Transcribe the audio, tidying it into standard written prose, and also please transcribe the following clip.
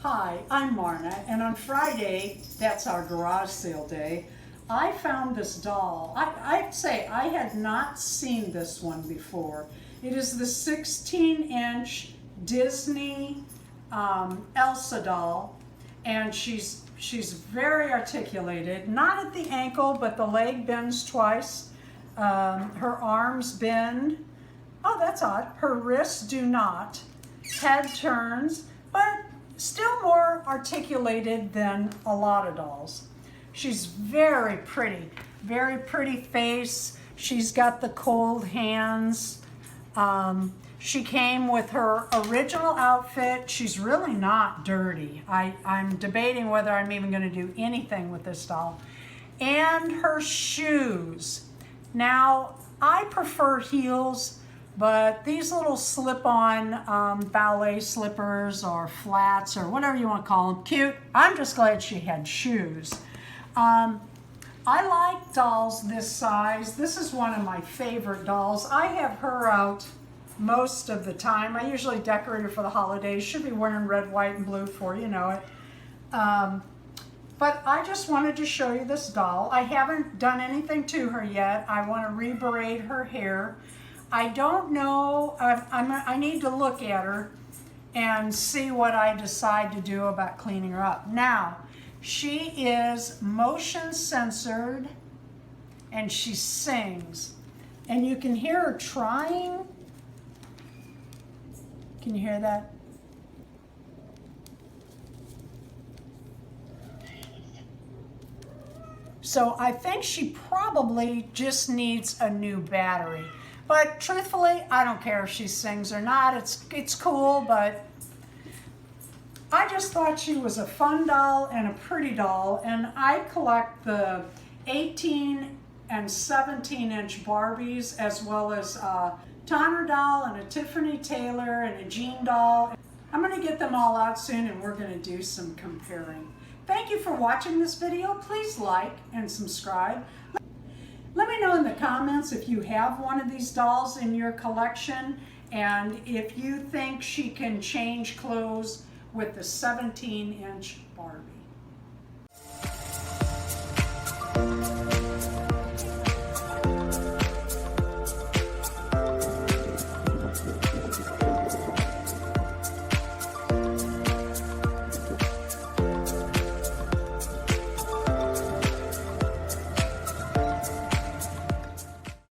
Hi, I'm Marna, and on Friday, that's our garage sale day, I found this doll. I'd say I had not seen this one before. It is the 16-inch Disney Elsa doll, and she's very articulated, not at the ankle, but the leg bends twice. Her arms bend. Oh, that's odd. Her wrists do not. Head turns, but still more articulated than a lot of dolls. She's very pretty face. She's got the cold hands. She came with her original outfit. She's really not dirty. I'm debating whether I'm even going to do anything with this doll. And her shoes. Now, I prefer heels, but these little slip-on ballet slippers or flats or whatever you want to call them, cute. I'm just glad she had shoes. I like dolls this size. This is one of my favorite dolls. I have her out most of the time. I usually decorate her for the holidays. Should be wearing red, white, and blue for you know it. But I just wanted to show you this doll. I haven't done anything to her yet. I want to rebraid her hair. I don't know, I need to look at her and see what I decide to do about cleaning her up. Now, she is motion censored and she sings. And you can hear her trying. Can you hear that? So I think she probably just needs a new battery. But truthfully, I don't care if she sings or not. It's cool, but I just thought she was a fun doll and a pretty doll, and I collect the 18 and 17-inch Barbies, as well as a Tonner doll and a Tiffany Taylor and a Jean doll. I'm going to get them all out soon, and we're going to do some comparing. Thank you for watching this video. Please like and subscribe. Let me know in the comments if you have one of these dolls in your collection and if you think she can change clothes with the 17-inch Barbie.